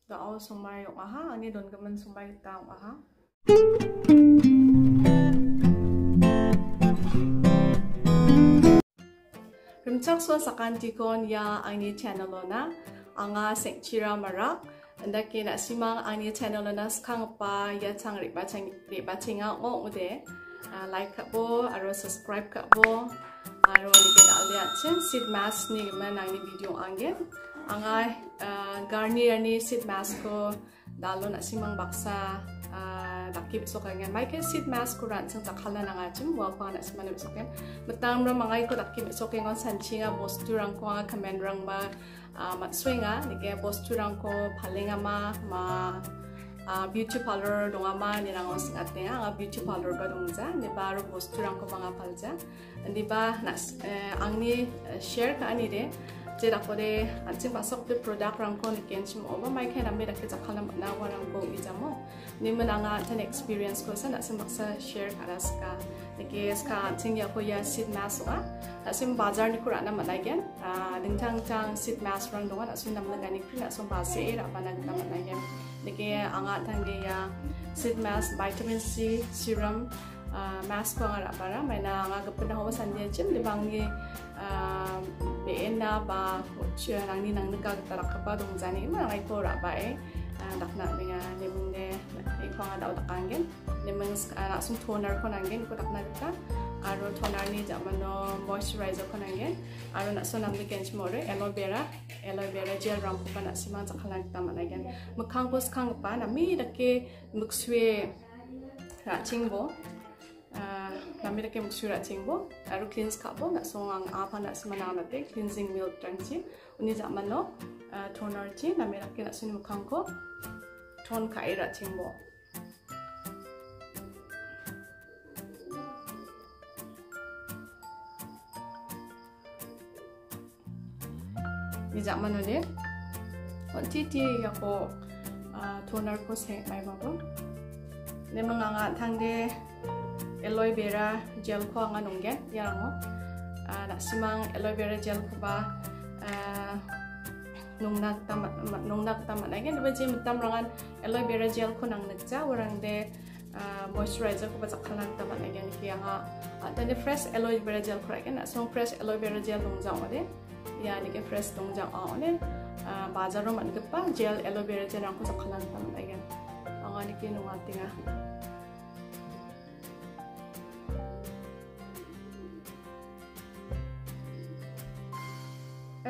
Gao sumay yung aha, ani don gaman sumay taong aha. Rimchaksoa sakantikon ya ani channel na Anga Sengchira Marak. Anda kina simang ani channel na skang pa ya chang ripachinga o ude like kabo aro subscribe kabo aro nikita aliat chen seed mask ni man ani video angin anga garnier ni seed mask ko dalo na simang baksa dakip so kangen Maikai seed mask ko ran sang takhala na nga chim wa pa na simang so ken matang ra mangai ko dakip so ken on sanchinga bosturang ko nga commandrang ba matswinga nike bosturang ko palinga ma beauty parlor dongama nirang os ngatne nga beauty parlor ba dongja ne baro bosturang ko mga palja ndi ba angni share ka ani de je dakode anching pasok de product rang ko niken chim over Maikai nambe dakke jakhalna na warang ko ijamo nimen anga tan experience ko sa nasim baksa share karaska nike ska anching ya ko ya seed mask wa asim bazar ni kurana managen dingtang tang seed mask rang dongan asim namna gani prina som base era panag managen nike anga tangge ya seed mask vitamin C serum mask ko nga para Maina nga gapna ho sanje chim libangi beena ba chia nang ni nang nagka tarak pa dong jani ma ngai ko ra ba dakna minga nemunge iko nga daw dakangen nemang ana sum toner ko nangen ko dakna ka aro toner ni jamano moisturizer ko nangen aro na so namni kench more aloe vera gel ram ko na simang jakhalang tama nangen mukhang ko skang pa na mi dake mukswe ra chingbo nami dake muksura chingbo aro cleanse kabo na songang apa na simana nate cleansing milk tangchi uni jamano toner chi nami dake na suni mukhang ko ton kaira chingbo ni jamano ne Untitled yako toner ko se mai babo ne manga thangde Aloe Vera gel ko nga nunggen yarango na simang aloe vera gel ko ba nungnak tama nagen diba je mitam rangan aloe vera gel ko nang nagja warangde moisturizer ko ba jakhalang tama nagen kiya nga tane fresh aloe vera gel ko ragen na so fresh aloe vera gel dongjang ode ya ni ke fresh dongjang ode bazaro man pa gel aloe vera gel ang ko jakhalang tama nagen anga ni ke nungatinga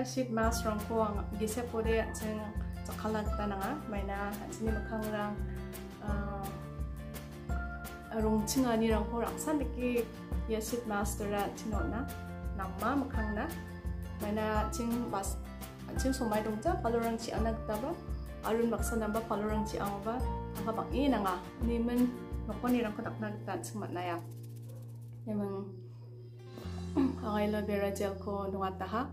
seed mask rang ko ang gise pore cheng jakhalang tananga Maina chini makhangrang rongchingani rang ko raksan deki ya seed mask ra chinona namma makhangna Maina ching somai dongja palorang chi anak taba arun baksa namba palorang chi angba anga bangi nanga nimen nokoni rang ko dakna ta chingmat naya nemang aloe vera gel ko nungata ha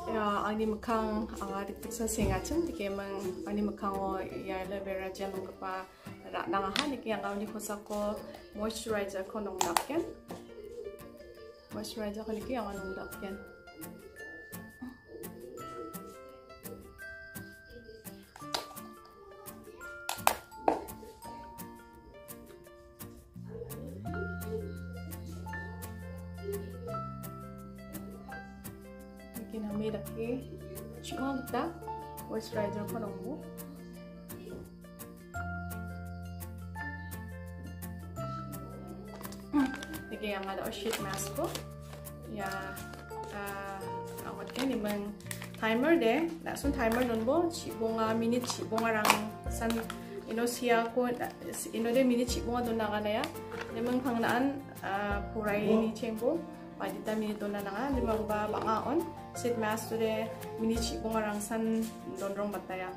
ya ani mikkang anga diksa sengachin dikemang ani mikkang o ya aloe vera gel ko pa ra nanga ha niki anga ni khosako moisturizer ko nongdakken moisturizer ko niki anga nongdakken nami dake chikma gita moisturizer ko nongbo dake yang ada sheet mask ko ya awat kan nimang timer de na sun timer nonbo chibonga minute chibonga rang san inosia ko inode minute chibonga don naga ya nimang pangnaan purai ni chengbo Padita minute na nga limang ba bangaon seed mask today mini chibong arang san dondrong bataya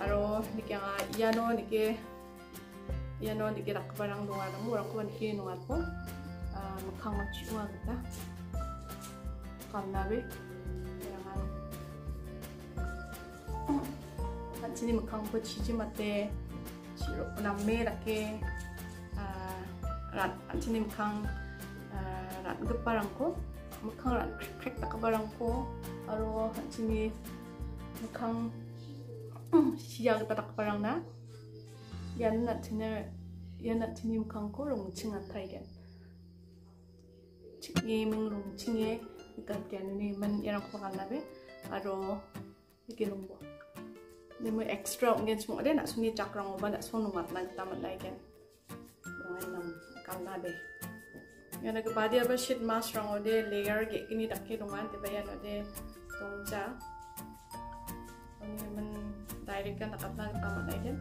aro niki nga iano niki rakbarang donga mo rang ko niki nungat ko mukhang chibong agta kannabe yarangan anchini mukhang ko chiji mate chiro namme rake anchini mukhang gipparangko mukhang crack takabarangko aro hanchini mukhang siya tatak parang na yan na tinim kang ko rimchaksoa Thailand chikmeng rimchaksoa ikat yan ni man yarang ko kanabe aro ikilungbo ni mo extra ungen semua ada nak sungi jatrang oba nak sonu mat nak tamat lagi kan dengan nam kanabe yang nak kepada apa sheet mask rang ode layer ge ini tak ke dongan te bayan ode tongja ini men direct kan nak tamat lagi kan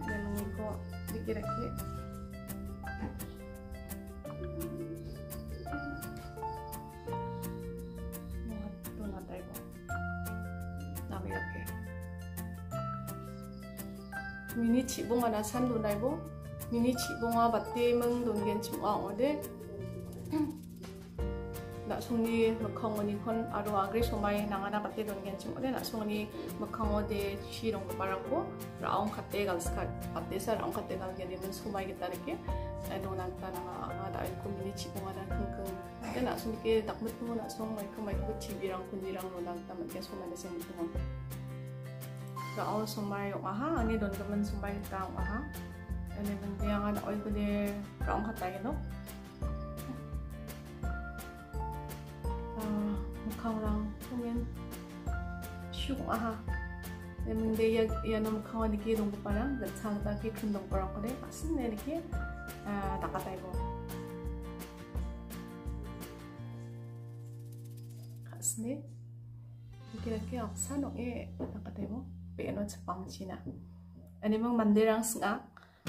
dan ko dikira-kira mini chibong ana san do nai bo mini chibong a batte meng don gen chim a ode na sungni makkang oni kon aro agre somai nangana batte don gen chim ode na sungni makkang ode shirong parang ko raung khatte gal ska batte sa raung khatte gal gen men somai ge tarike do nan ta na aga da ko mini chibong ana keng keng na sungni ke takmut mo na song mai ko chibirang kundirang no nan ta man ke somai de seng mo Raul sumay aha ani don kaman sumay tao aha ani bang nga oil ko de raung hatay no mukhang lang kumin syuk aha emang de ya no mukhang ni ki dong parang gatsang ta ki khundong parang ko de asin ne ki takatay ko kasne kira-kira sano takatay mo Peno Jepang Cina. Ani mang mandirang sengak.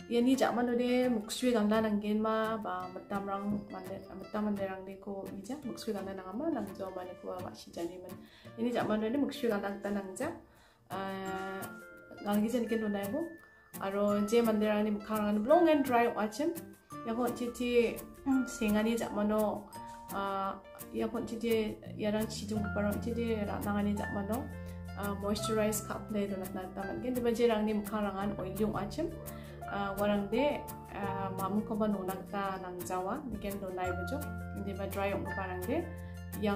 Yani zaman ode muksui ganda nanggen ma ba metamrang mandirang de ko ija muksui ganda nangama nang jawa mane ko ma sijani man. Ini zaman ode muksui ganda nangja. Ngalgi jen ken donai bo. Aro je mandirang ni mukarang long and dry wachem. Ya ko titi sengani zaman no ya ko titi yarang chijung parang titi nangani zaman no moisturize cup play do nat taman gen diba jerang ni mukharangan oil yung achem warang de mamu ko ba nunag ta nang jawa diken do nai bojo diba dry yung parang de ya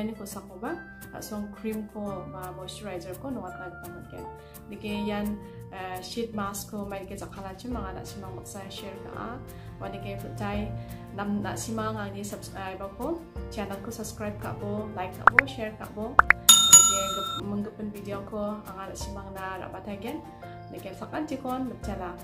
ni ko sako ba song cream ko moisturizer ko nuat nag taman gen dike yan sheet mask ko Maikai Jakkalgen chem mga na simang maksa share ka wani ke putai nam na simang ang ni subscribe ko channel ko subscribe ka bo like ka bo share ka bo menggepin video ko ang simang na rapat again. Naging sakantikon, magtsala.